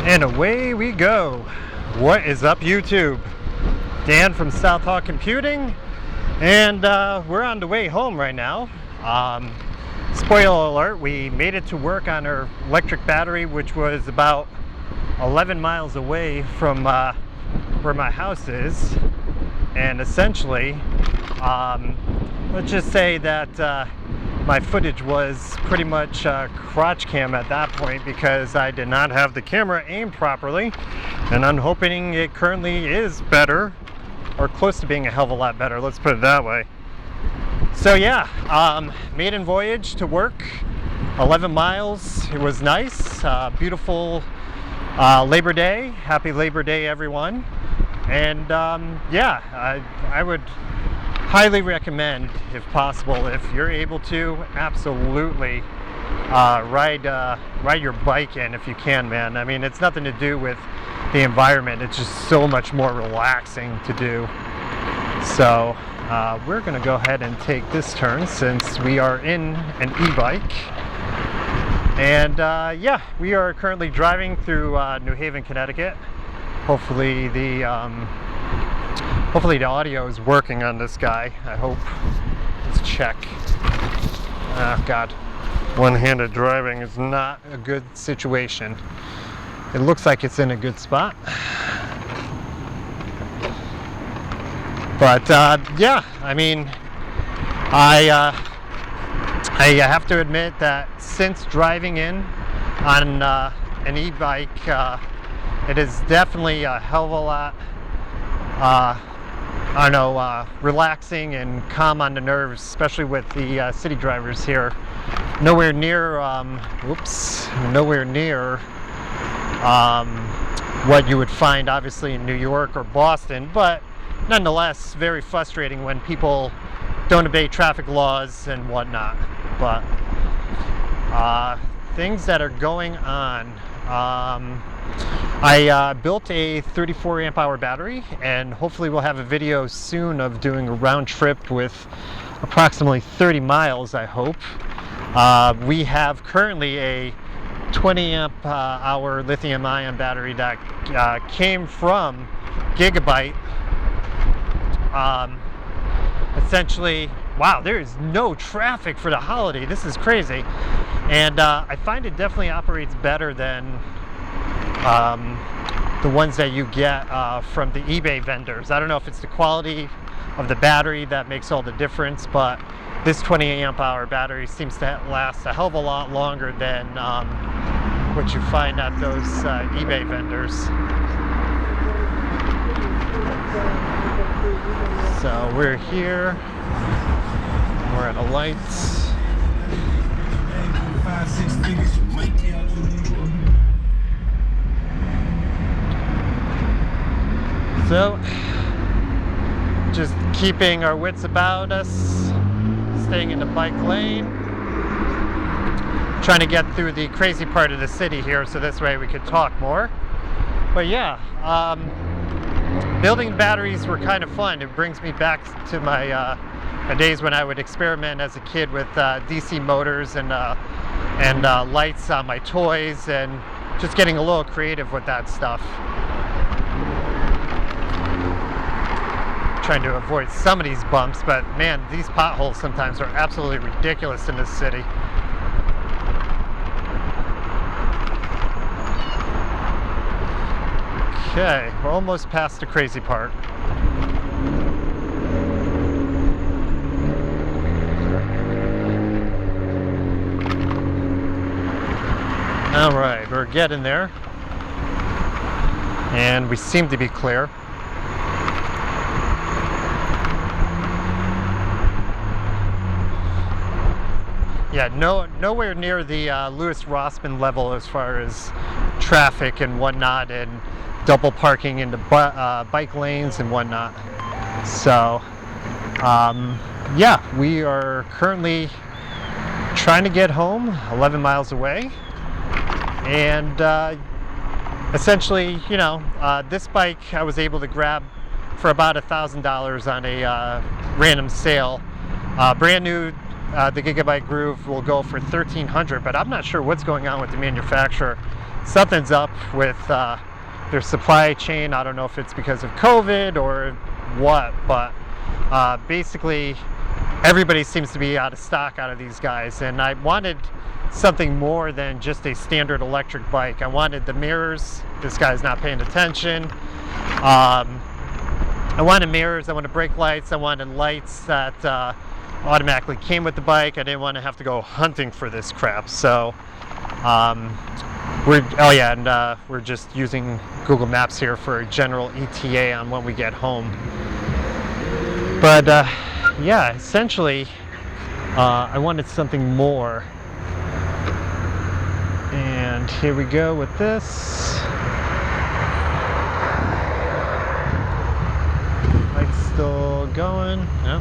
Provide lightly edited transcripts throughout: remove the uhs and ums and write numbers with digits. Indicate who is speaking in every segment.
Speaker 1: And away we go. What is up, YouTube? Dan from Southall Computing, and we're on the way home right now. Spoiler alert, we made it to work on our electric battery, which was about 11 miles away from where my house is. And essentially, let's just say that my footage was pretty much crotch cam at that point because I did not have the camera aimed properly, and I'm hoping it currently is better, or close to being a hell of a lot better, let's put it that way. So yeah, maiden voyage to work, 11 miles. It was nice, beautiful Labor Day. Happy Labor Day, everyone. And yeah, I would highly recommend, if possible, if you're able to, absolutely ride your bike in if you can, man. I mean, it's nothing to do with the environment, it's just so much more relaxing to do. So we're gonna go ahead and take this turn since we are in an e-bike. And yeah, we are currently driving through New Haven, Connecticut. Hopefully the audio is working on this guy, I hope. Let's check. Oh God, one-handed driving is not a good situation. It looks like it's in a good spot. But yeah, I mean, I have to admit that since driving in on an e-bike, it is definitely a hell of a lot I don't know, relaxing and calm on the nerves, especially with the city drivers here. Nowhere near, nowhere near what you would find obviously in New York or Boston, but nonetheless very frustrating when people don't obey traffic laws and whatnot. But things that are going on. I built a 34 amp hour battery, and hopefully we'll have a video soon of doing a round trip with approximately 30 miles, I hope. We have currently a 20 amp hour lithium ion battery that came from Gigabyke. Essentially, wow, there is no traffic for the holiday. This is crazy. And I find it definitely operates better than the ones that you get from the eBay vendors. I don't know if it's the quality of the battery that makes all the difference, but this 20 amp hour battery seems to last a hell of a lot longer than what you find at those eBay vendors. So we're here, we're at a light. So, just keeping our wits about us, staying in the bike lane, trying to get through the crazy part of the city here so this way we could talk more. But yeah, building batteries were kind of fun. It brings me back to my days when I would experiment as a kid with DC motors and lights on my toys, and just getting a little creative with that stuff. Trying to avoid some of these bumps, but man, these potholes sometimes are absolutely ridiculous in this city. Okay, we're almost past the crazy part. All right, we're getting there, and we seem to be clear. Yeah, nowhere near the Louis Rossman level as far as traffic and whatnot, and double parking into bike lanes and whatnot. So, yeah, we are currently trying to get home, 11 miles away, and essentially, you know, this bike I was able to grab for about $1,000 on a random sale. Brand new. The Gigabyke Groove will go for $1,300, but I'm not sure what's going on with the manufacturer. something's up with their supply chain. I don't know if it's because of COVID or what, but basically everybody seems to be out of stock out of these guys, and I wanted something more than just a standard electric bike. I wanted the mirrors. This guy's not paying attention. I wanted mirrors, I wanted brake lights, I wanted lights that automatically came with the bike. I didn't want to have to go hunting for this crap. So we're just using Google Maps here for a general ETA on when we get home. But yeah, essentially I wanted something more. And here we go with this. Lights still going. No.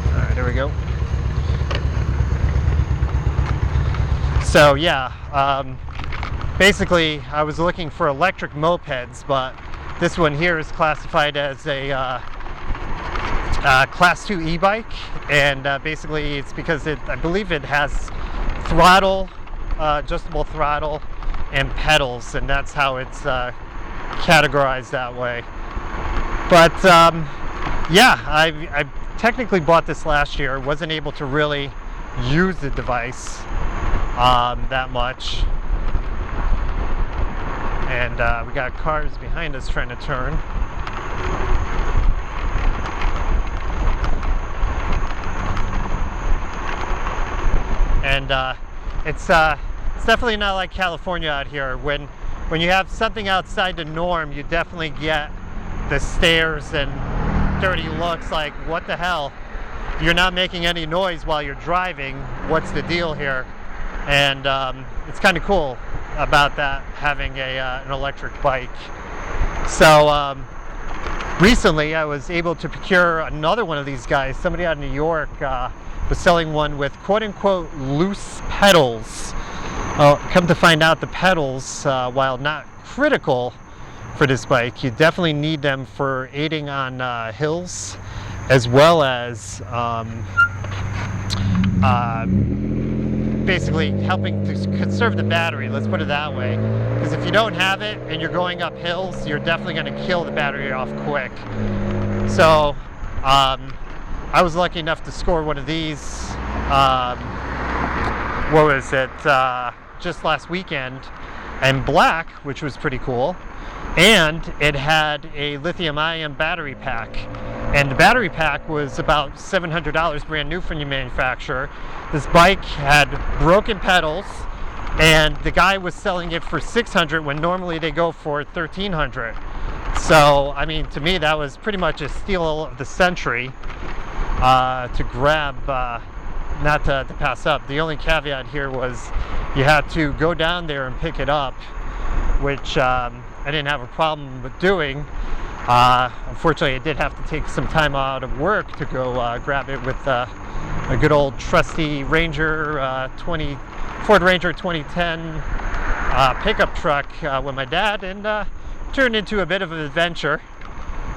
Speaker 1: All right, there we go. So yeah, basically I was looking for electric mopeds, but this one here is classified as a Class 2 e-bike, and basically it's because I believe it has throttle, adjustable throttle, and pedals, and that's how it's categorized that way. But yeah, I technically bought this last year. Wasn't able to really use the device that much, and we got cars behind us trying to turn. And it's definitely not like California out here. When you have something outside the norm, you definitely get the stares and dirty looks like, what the hell? You're not making any noise while you're driving. What's the deal here? And it's kind of cool about that, having an electric bike. So recently I was able to procure another one of these guys. Somebody out of New York was selling one with quote-unquote loose pedals. Come to find out, the pedals, while not critical for this bike, you definitely need them for aiding on hills, as well as basically helping to conserve the battery, let's put it that way. Because if you don't have it and you're going up hills, you're definitely going to kill the battery off quick. So I was lucky enough to score one of these, what was it, just last weekend, in black, which was pretty cool. And it had a lithium-ion battery pack. And the battery pack was about $700 brand new from the manufacturer. This bike had broken pedals, and the guy was selling it for $600 when normally they go for $1,300. So, I mean, to me, that was pretty much a steal of the century to grab, not to pass up. The only caveat here was you had to go down there and pick it up, which I didn't have a problem with doing. Unfortunately, I did have to take some time out of work to go grab it with a good old trusty Ranger Ford Ranger 2010 pickup truck with my dad, and turned into a bit of an adventure.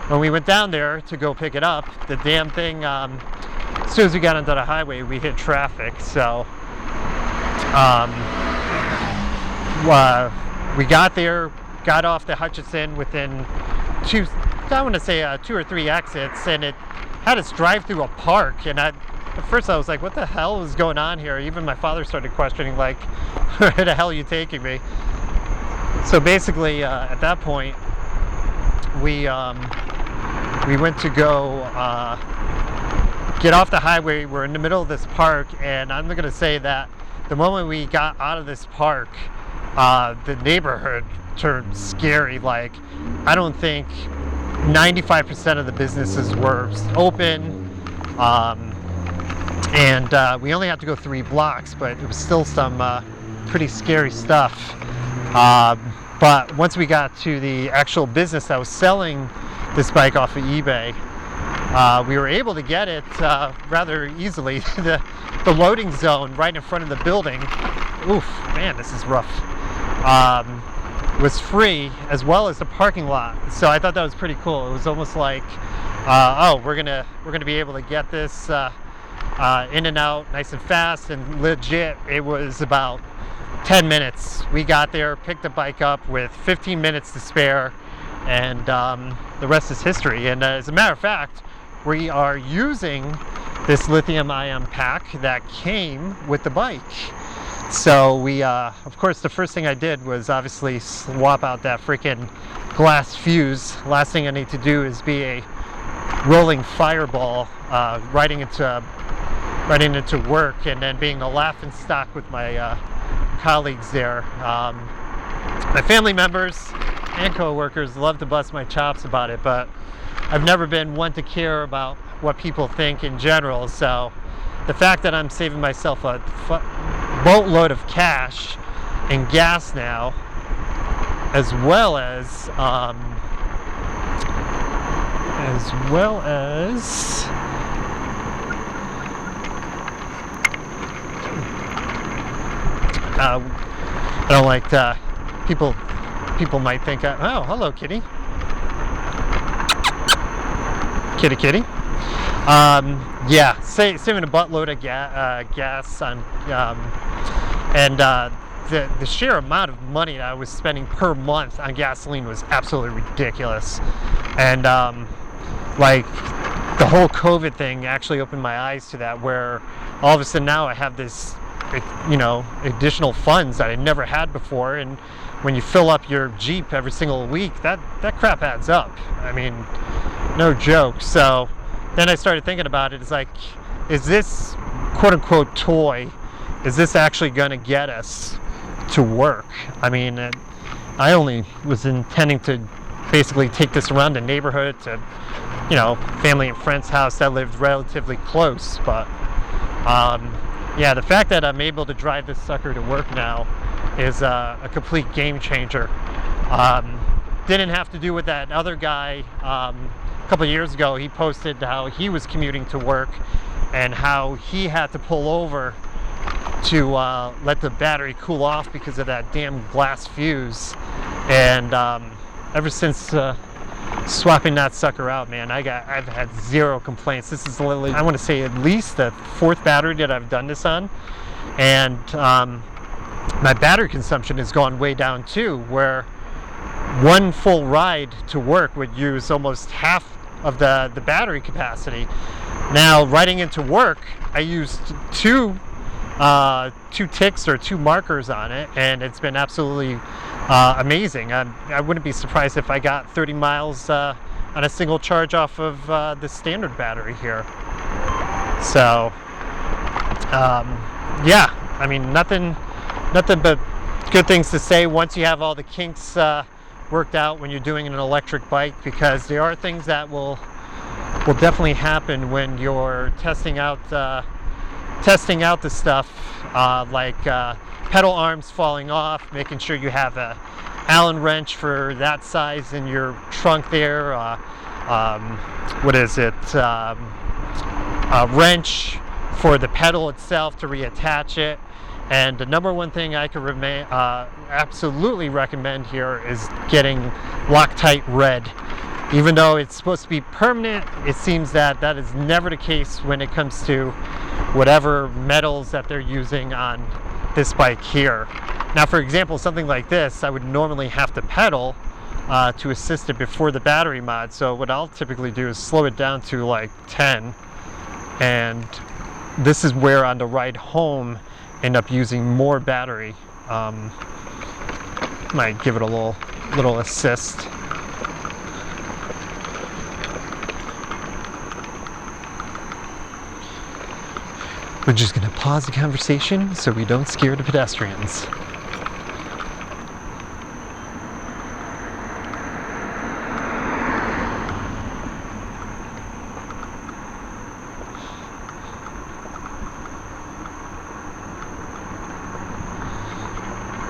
Speaker 1: When we went down there to go pick it up, the damn thing, as soon as we got onto the highway, we hit traffic. So we got there, got off the Hutchinson within two or three exits, and it had us drive through a park. And at first I was like, what the hell is going on here? Even my father started questioning, like, where the hell are you taking me? So basically, at that point, we went to go get off the highway. We're in the middle of this park, and I'm going to say that the moment we got out of this park, the neighborhood turned scary. Like, I don't think 95% of the businesses were open, and we only had to go 3 blocks, but it was still some pretty scary stuff. But once we got to the actual business that was selling this bike off of eBay, we were able to get it rather easily. The loading zone right in front of the building, oof, man, this is rough, was free, as well as the parking lot. So I thought that was pretty cool. It was almost like, oh, we're gonna be able to get this in and out, nice and fast, and legit, it was about 10 minutes. We got there, picked the bike up with 15 minutes to spare, and the rest is history. And as a matter of fact, we are using this lithium-ion pack that came with the bike. So we, of course, the first thing I did was obviously swap out that freaking glass fuse. Last thing I need to do is be a rolling fireball riding into work, and then being a laughing stock with my colleagues there. My family members and co-workers love to bust my chops about it, but I've never been one to care about what people think in general. So the fact that I'm saving myself a boatload of cash and gas now, as well as I don't like people might think, oh, hello, kitty. Kitty. Yeah, saving a buttload of gas on, and the sheer amount of money that I was spending per month on gasoline was absolutely ridiculous. And like, the whole COVID thing actually opened my eyes to that, where all of a sudden now I have this, you know, additional funds that I never had before. And when you fill up your Jeep every single week, that crap adds up. I mean, no joke. So then I started thinking about it. It's like, is this quote unquote toy, is this actually going to get us to work? I mean, I only was intending to basically take this around the neighborhood to, you know, family and friends' house that lived relatively close. But yeah, the fact that I'm able to drive this sucker to work now is a complete game changer. Didn't have to do with that other guy. A couple of years ago, he posted how he was commuting to work and how he had to pull over to let the battery cool off because of that damn glass fuse. And ever since swapping that sucker out, man, I've had zero complaints. This is literally, I want to say, at least the 4th battery that I've done this on. And my battery consumption has gone way down too, where one full ride to work would use almost half of the battery capacity. Now, riding into work, I used two ticks or 2 markers on it, and it's been absolutely amazing. I wouldn't be surprised if I got 30 miles on a single charge off of the standard battery here. So yeah, I mean, nothing but good things to say once you have all the kinks worked out when you're doing an electric bike, because there are things that will definitely happen when you're testing out the stuff, like pedal arms falling off, making sure you have a Allen wrench for that size in your trunk there, what is it, a wrench for the pedal itself to reattach it. And the number one thing I could absolutely recommend here is getting Loctite Red. Even though it's supposed to be permanent, it seems that is never the case when it comes to whatever metals that they're using on this bike here. Now, for example, something like this, I would normally have to pedal to assist it before the battery mod. So what I'll typically do is slow it down to like 10. And this is where on the ride home, end up using more battery. Might give it a little assist. We're just gonna pause the conversation so we don't scare the pedestrians.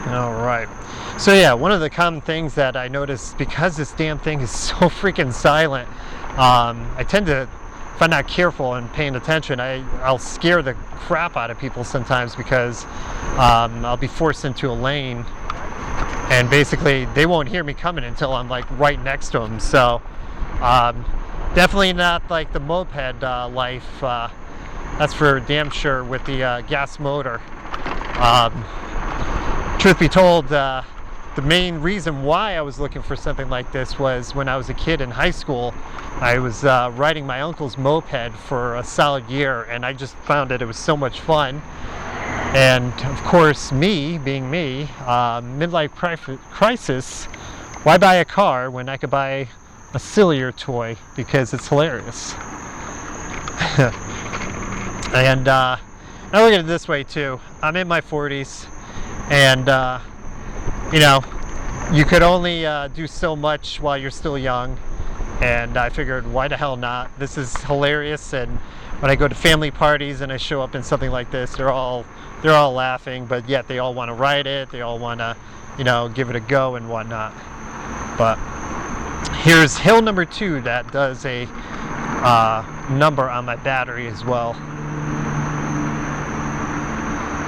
Speaker 1: All right. So yeah, one of the common things that I noticed, because this damn thing is so freaking silent, I tend to, if I'm not careful and paying attention, I'll scare the crap out of people sometimes, because I'll be forced into a lane and basically they won't hear me coming until I'm like right next to them. So definitely not like the moped life That's for damn sure with the gas motor. Truth be told, the main reason why I was looking for something like this was when I was a kid in high school. I was riding my uncle's moped for a solid year, and I just found that it was so much fun. And of course, me being me, midlife crisis, why buy a car when I could buy a sillier toy because it's hilarious? And I look at it this way too. I'm in my 40s, and you know, you could only do so much while you're still young, and I figured, why the hell not? This is hilarious, and when I go to family parties and I show up in something like this, they're all laughing, but yet they all want to ride it, they all want to, you know, give it a go and whatnot. But here's hill number 2 that does a number on my battery as well.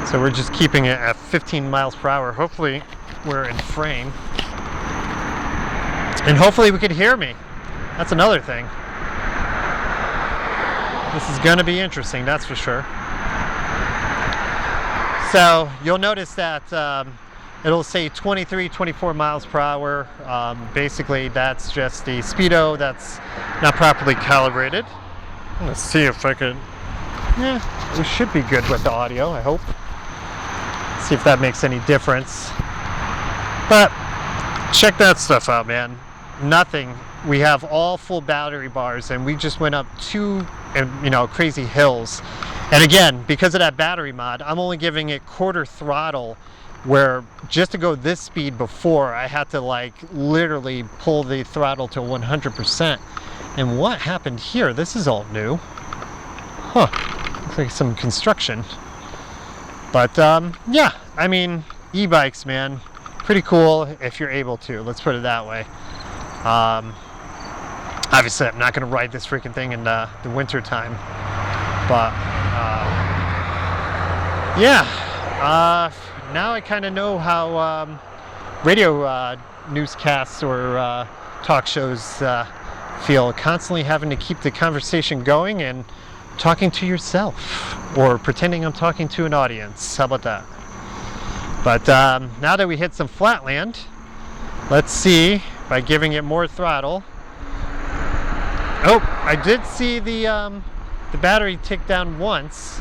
Speaker 1: So we're just keeping it at 15 miles per hour. Hopefully we're in frame. And hopefully we could hear me. That's another thing. This is going to be interesting, that's for sure. So you'll notice that it'll say 23, 24 miles per hour. Basically, that's just the speedo that's not properly calibrated. I'm going to see if I could... Yeah, we should be good with the audio, I hope. See if that makes any difference. But check that stuff out, man. Nothing. We have all full battery bars, and we just went up 2 crazy hills. And again, because of that battery mod, I'm only giving it quarter throttle, where just to go this speed before, I had to like literally pull the throttle to 100%. And what happened here? This is all new. Huh. Looks like some construction. But yeah, I mean, e-bikes, man, pretty cool if you're able to. Let's put it that way. Obviously, I'm not going to ride this freaking thing in the winter time. But yeah, now I kind of know how radio newscasts or talk shows feel, constantly having to keep the conversation going and talking to yourself, or pretending I'm talking to an audience. How about that? But now that we hit some flat land, let's see, by giving it more throttle. Oh, I did see the battery tick down once.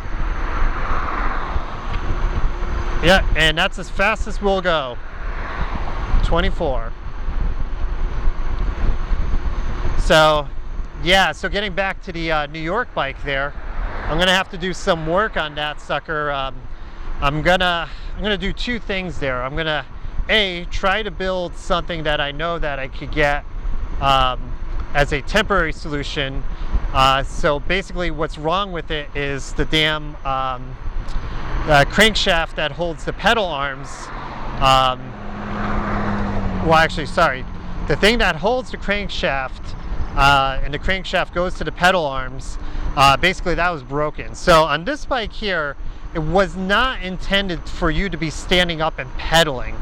Speaker 1: Yeah, and that's as fast as we'll go. 24. So yeah, so getting back to the New York bike there, I'm gonna have to do some work on that sucker. I'm gonna do 2 things there. I'm gonna try to build something that I know that I could get as a temporary solution. So basically what's wrong with it is the damn crankshaft that holds the pedal arms. Well, actually, sorry, the thing that holds the crankshaft and the crankshaft goes to the pedal arms, basically that was broken. So on this bike here, it was not intended for you to be standing up and pedaling.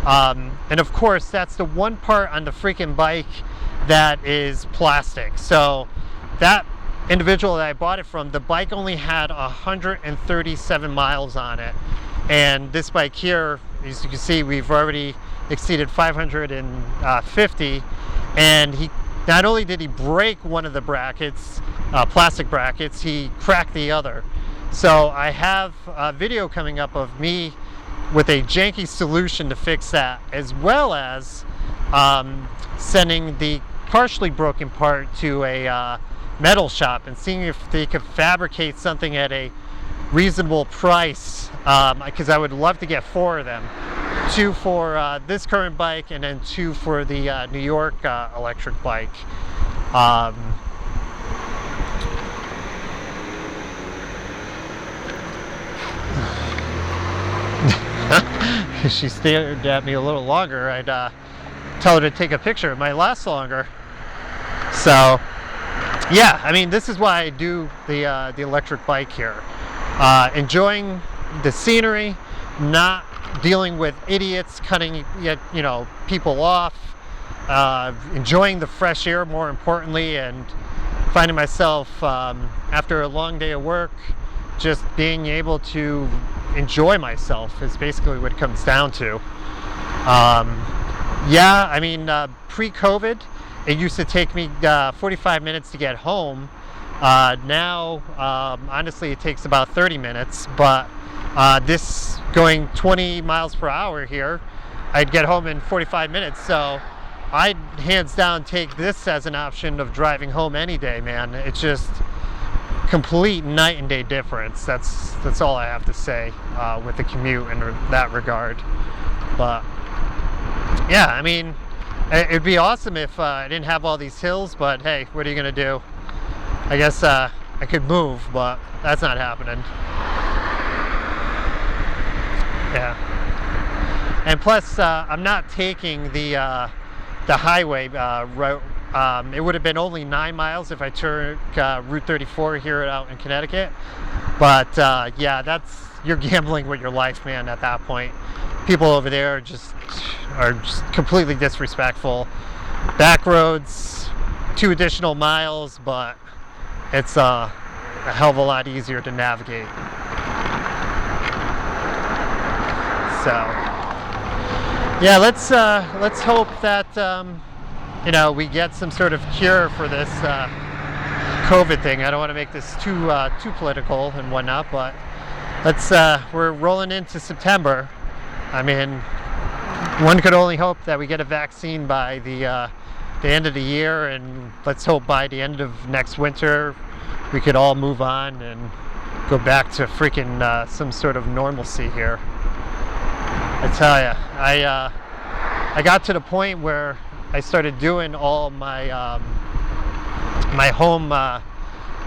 Speaker 1: And of course, that's the one part on the freaking bike that is plastic. So that individual that I bought it from, the bike only had 137 miles on it. And this bike here, as you can see, we've already exceeded 550. And he not only did he break one of the brackets, plastic brackets, he cracked the other. So I have a video coming up of me with a janky solution to fix that, as well as sending the partially broken part to a metal shop and seeing if they could fabricate something at a reasonable price, because I would love to get 4 of them. 2 for this current bike, and then 2 for the New York electric bike. If she stared at me a little longer, I'd tell her to take a picture. It might last longer. So yeah, I mean, this is why I do the electric bike here. Enjoying the scenery, not dealing with idiots cutting people off, enjoying the fresh air more importantly, and finding myself after a long day of work just being able to enjoy myself is basically what it comes down to. Yeah, I mean, pre-COVID, it used to take me 45 minutes to get home. Now, honestly, it takes about 30 minutes, but this going 20 miles per hour here, I'd get home in 45 minutes. So I'd hands down take this as an option of driving home any day, man. It's just complete night and day difference. That's all I have to say with the commute in that regard. But yeah, I mean, it'd be awesome if I didn't have all these hills, but hey, what are you gonna do? I guess I could move, but that's not happening. Yeah. And plus, I'm not taking the highway route. It would have been only 9 miles if I took Route 34 here out in Connecticut. But yeah, you're gambling with your life, man, at that point. People over there are just completely disrespectful. Back roads, 2 additional miles, but it's a hell of a lot easier to navigate. So yeah, let's hope that you know, we get some sort of cure for this COVID thing. I don't want to make this too political and whatnot, but we're rolling into September. I mean, one could only hope that we get a vaccine by the end of the year, and let's hope by the end of next winter we could all move on and go back to freaking some sort of normalcy here. I tell ya, I got to the point where I started doing all my my home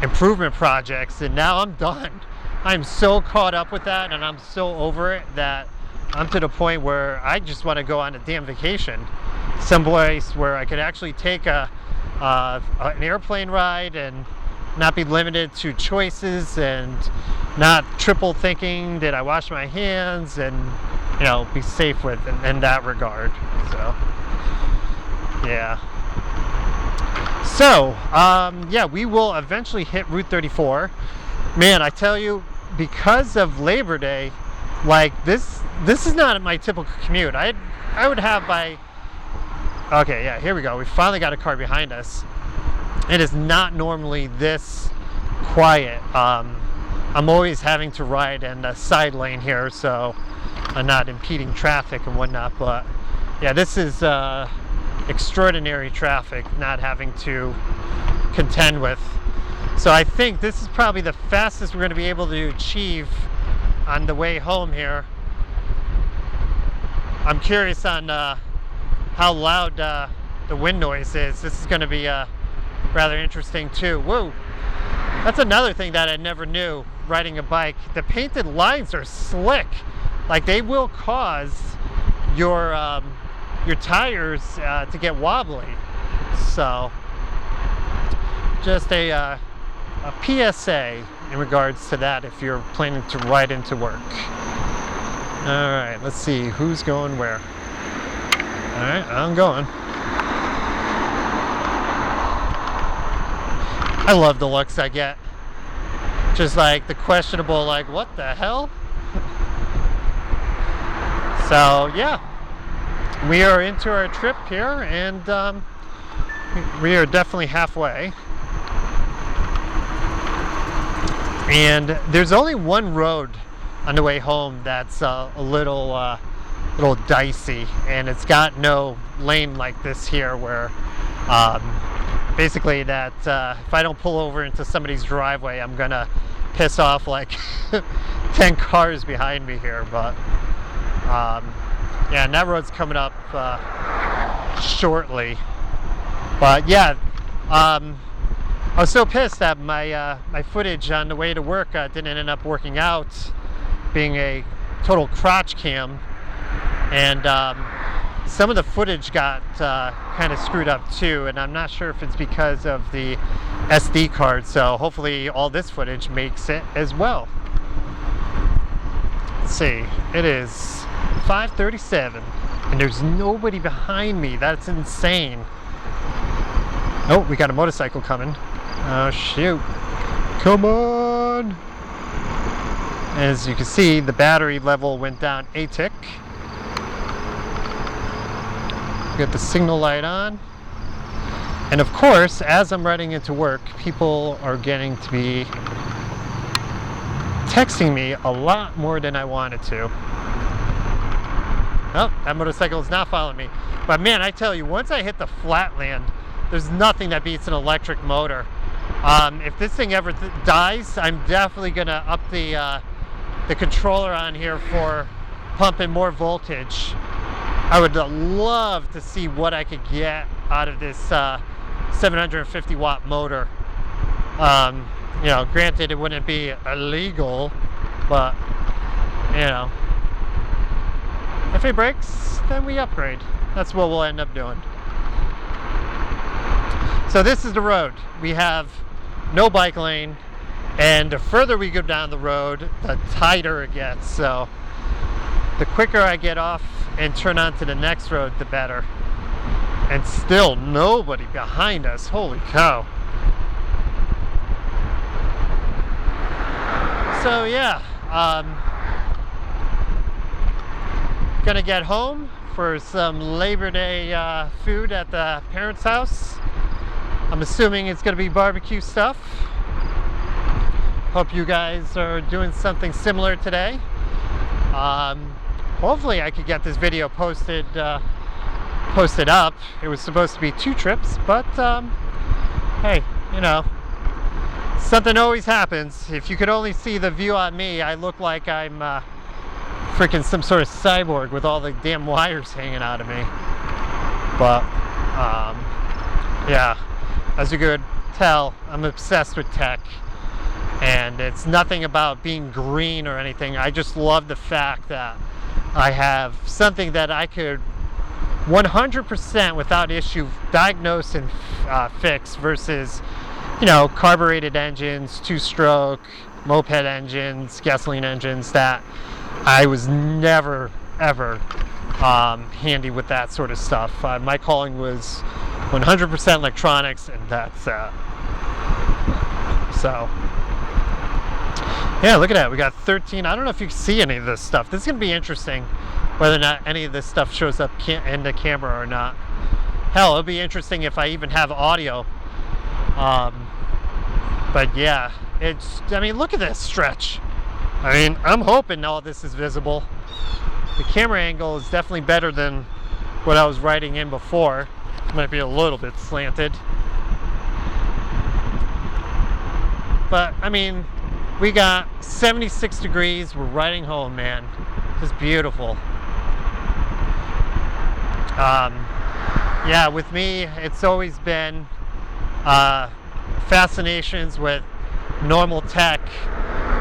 Speaker 1: improvement projects, and now I'm done. I'm so caught up with that, and I'm so over it that I'm to the point where I just want to go on a damn vacation, someplace where I could actually take an airplane ride and not be limited to choices, and not triple thinking did I wash my hands, and you know, be safe with in that regard. So yeah. So yeah, we will eventually hit Route 34. Man, I tell you, because of Labor Day, like this is not my typical commute. I would have by, okay, yeah, here we go. We finally got a car behind us. It is not normally this quiet. I'm always having to ride in the side lane here, so I'm not impeding traffic and whatnot. But yeah, this is extraordinary traffic not having to contend with. So I think this is probably the fastest we're going to be able to achieve on the way home here. I'm curious on how loud the wind noise is. This is going to be rather interesting too. Whoa, that's another thing that I never knew riding a bike. The painted lines are slick. Like, they will cause your tires to get wobbly. So just a PSA in regards to that if you're planning to ride into work. All right, let's see who's going where. All right, I'm going. I love the looks I get. Just like the questionable, like, what the hell? So yeah, we are into our trip here, and we are definitely halfway. And there's only one road on the way home that's a little dicey, and it's got no lane like this here, where basically that if I don't pull over into somebody's driveway, I'm gonna piss off like 10 cars behind me here. But yeah, and that road's coming up shortly. But yeah, I was so pissed that my footage on the way to work didn't end up working out, being a total crotch cam, and some of the footage got kind of screwed up too, and I'm not sure if it's because of the SD card, so hopefully all this footage makes it as well. Let's see, it is 5:37 and there's nobody behind me. That's insane. Oh, we got a motorcycle coming. Oh shoot, come on. As you can see, the battery level went down a tick. Got the signal light on. And of course, as I'm riding into work, people are getting to be texting me a lot more than I wanted to. Oh, that motorcycle is not following me. But man, I tell you, once I hit the flatland, there's nothing that beats an electric motor. If this thing ever dies, I'm definitely gonna up the controller on here for pumping more voltage. I would love to see what I could get out of this 750 watt motor. You know, granted it wouldn't be illegal, but you know, if it breaks, then we upgrade. That's what we'll end up doing. So this is the road. We have no bike lane, and the further we go down the road, the tighter it gets. So the quicker I get off and turn on to the next road, the better. And still nobody behind us. Holy cow. So yeah, gonna get home for some Labor Day food at the parents' house. I'm assuming it's gonna be barbecue stuff. Hope you guys are doing something similar today. Hopefully I could get this video posted up. It was supposed to be 2 trips, but hey, you know, something always happens. If you could only see the view on me, I look like I'm freaking some sort of cyborg with all the damn wires hanging out of me. But yeah, as you could tell, I'm obsessed with tech, and it's nothing about being green or anything. I just love the fact that I have something that I could 100% without issue diagnose and fix versus, you know, carbureted engines, 2-stroke, moped engines, gasoline engines that I was never ever handy with that sort of stuff. My calling was 100% electronics, and that's so yeah, look at that. We got 13. I don't know if you can see any of this stuff. This is gonna be interesting, whether or not any of this stuff shows up in the camera or not. Hell, it'll be interesting if I even have audio. But yeah, I mean, look at this stretch. I mean, I'm hoping all this is visible. The camera angle is definitely better than what I was writing in before. It might be a little bit slanted. But I mean, we got 76 degrees. We're riding home, man. Just beautiful. Yeah, with me, it's always been fascinations with normal tech.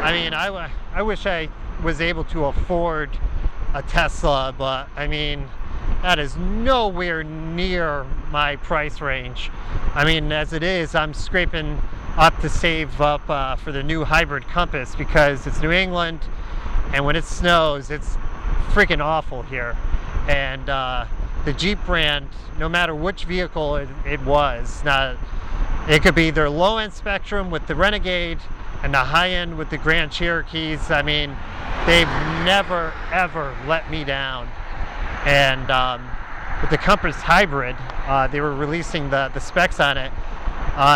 Speaker 1: I mean, I wish I was able to afford a Tesla, but I mean, that is nowhere near my price range. I mean, as it is, I'm scraping up to save up for the new hybrid Compass, because it's New England, and when it snows, it's freaking awful here. And the Jeep brand, no matter which vehicle it was, now it could be their low-end Spectrum with the Renegade and the high-end with the Grand Cherokees. I mean, they've never ever let me down. And with the Compass Hybrid, they were releasing the specs on it.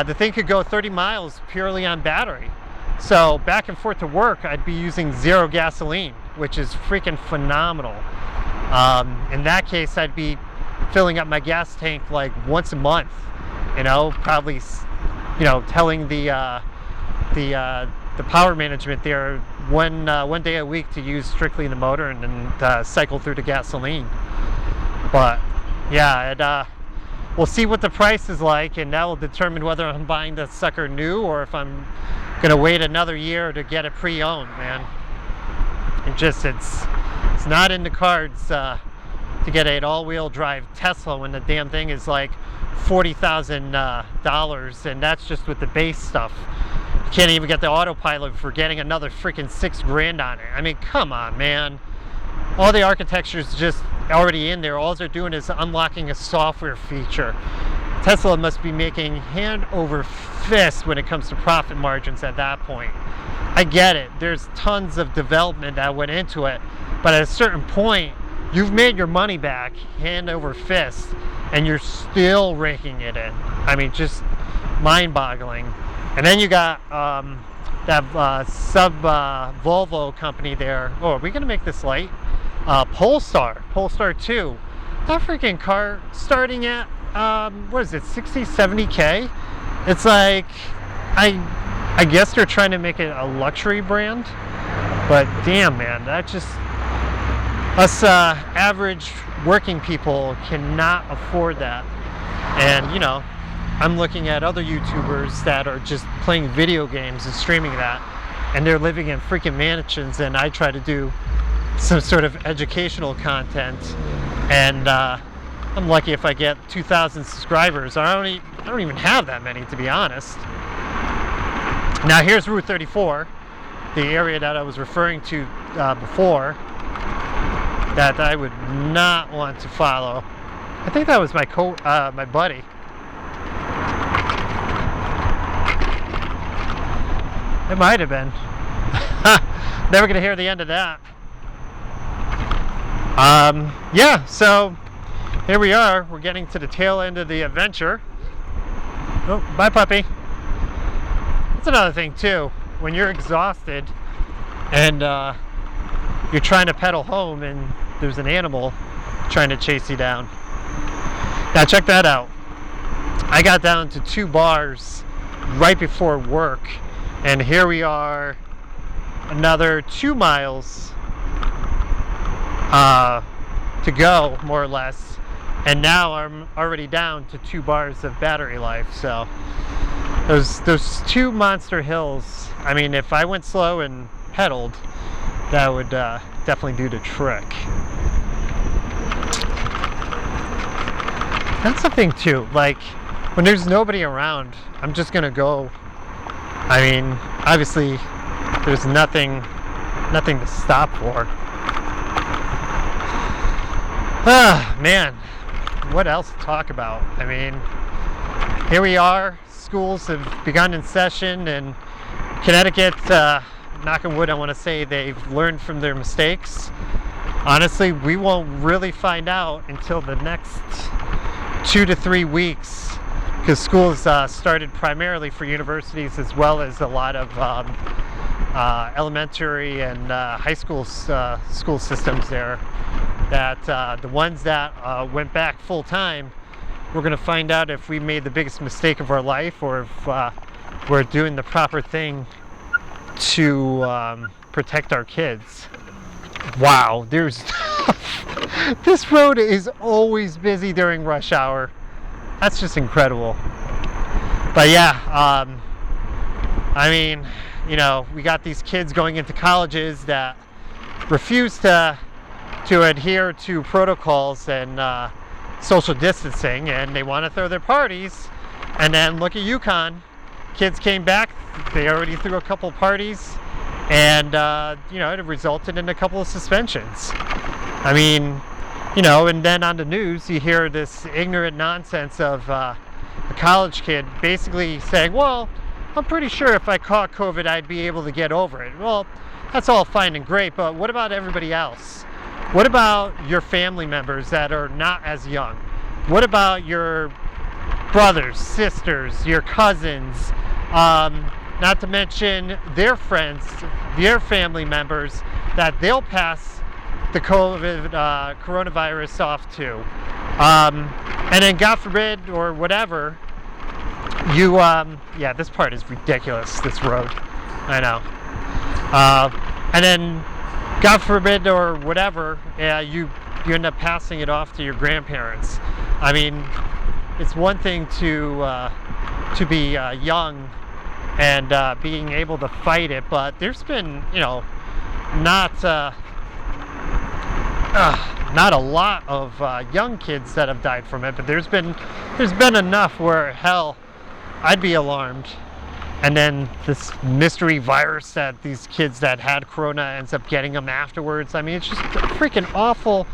Speaker 1: The thing could go 30 miles purely on battery. So back and forth to work, I'd be using 0 gasoline, which is freaking phenomenal. In that case, I'd be filling up my gas tank like once a month, you know, probably, you know, telling the power management there one day a week to use strictly the motor, and then cycle through the gasoline. But yeah, we'll see what the price is like, and that will determine whether I'm buying the sucker new or if I'm gonna wait another year to get it pre-owned, man. It's not in the cards to get an all-wheel drive Tesla when the damn thing is like $40,000, and that's just with the base stuff. You can't even get the autopilot for getting another freaking $6 grand on it. I mean, come on, man. All the architecture is just already in there. All they're doing is unlocking a software feature. Tesla must be making hand over fist when it comes to profit margins at that point. I get it. There's tons of development that went into it, but at a certain point, you've made your money back, hand over fist, and you're still raking it in. I mean, just mind-boggling. And then you got that Volvo company there. Oh, are we gonna make this light? Polestar 2. That freaking car starting at what is it, 60, 70K? It's like, I guess they're trying to make it a luxury brand, but damn, man, that just, us average working people cannot afford that. And you know, I'm looking at other YouTubers that are just playing video games and streaming that, and they're living in freaking mansions, and I try to do some sort of educational content, and I'm lucky if I get 2,000 subscribers. I don't even have that many, to be honest. Now here's Route 34, the area that I was referring to before, that I would not want to follow. I think that was my my buddy. It might have been. Never gonna hear the end of that. Yeah, so here we are. We're getting to the tail end of the adventure. Oh, bye, puppy. That's another thing too. When you're exhausted and you're trying to pedal home and there's an animal trying to chase you down. Now check that out. I got down to 2 bars right before work, and here we are, another 2 miles to go, more or less, and now I'm already down to 2 bars of battery life. So those 2 monster hills, I mean, if I went slow and pedaled, that would definitely do the trick. That's the thing too, like when there's nobody around, I'm just gonna go. I mean, obviously there's nothing to stop for. Ah, man, what else to talk about? I mean, here we are. Schools have begun in session, and Connecticut, knock on wood, I want to say they've learned from their mistakes. Honestly, we won't really find out until the next 2 to 3 weeks, because schools started primarily for universities as well as a lot of elementary and high school school systems there. That the ones that went back full time, we're going to find out if we made the biggest mistake of our life, or if we're doing the proper thing to protect our kids. Wow, there's this road is always busy during rush hour. That's just incredible. But yeah, I mean, you know, we got these kids going into colleges that refuse to adhere to protocols and social distancing, and they want to throw their parties. And then look at UConn. Kids came back, they already threw a couple parties, and you know, it resulted in a couple of suspensions. I mean, you know, and then on the news you hear this ignorant nonsense of a college kid basically saying, well, I'm pretty sure if I caught COVID I'd be able to get over it. Well, that's all fine and great, but what about everybody else? What about your family members that are not as young? What about your brothers, sisters, your cousins, not to mention their friends, their family members that they'll pass the coronavirus off to? And then God forbid, or whatever, you, yeah, this part is ridiculous, this road, I know. And then God forbid, or whatever, you end up passing it off to your grandparents. I mean, it's one thing to be young and being able to fight it, but there's been, you know, not a lot of young kids that have died from it, but there's been enough where, hell, I'd be alarmed. And then this mystery virus that these kids that had corona ends up getting them afterwards. I mean, it's just a freaking awful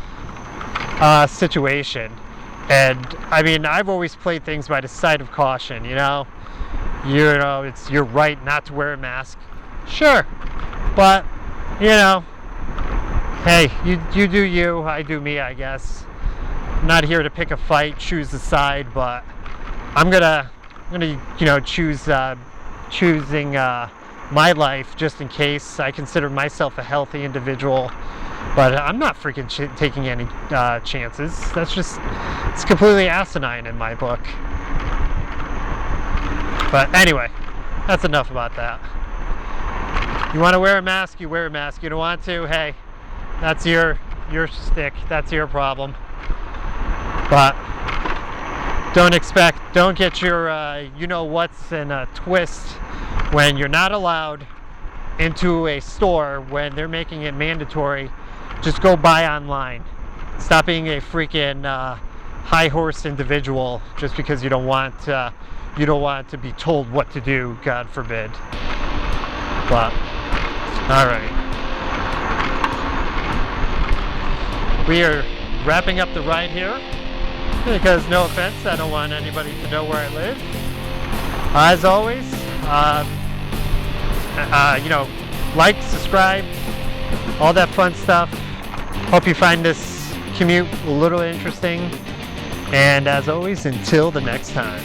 Speaker 1: situation. And I mean, I've always played things by the side of caution, you know. It's your right not to wear a mask. Sure. But, you know, hey, you do you, I do me, I guess. I'm not here to pick a fight, choose a side, but I'm gonna you know, choosing my life just in case. I consider myself a healthy individual, but I'm not freaking taking any chances. It's completely asinine in my book. But anyway, that's enough about that. You want to wear a mask, you wear a mask. You don't want to, hey, that's your stick, that's your problem. But don't get your you know what's in a twist when you're not allowed into a store when they're making it mandatory. Just go buy online. Stop being a freaking high horse individual just because you don't want to be told what to do, God forbid. But all right, we are wrapping up the ride here because, no offense, I don't want anybody to know where I live. As always, you know, like, subscribe, all that fun stuff. Hope you find this commute a little interesting. And as always, until the next time.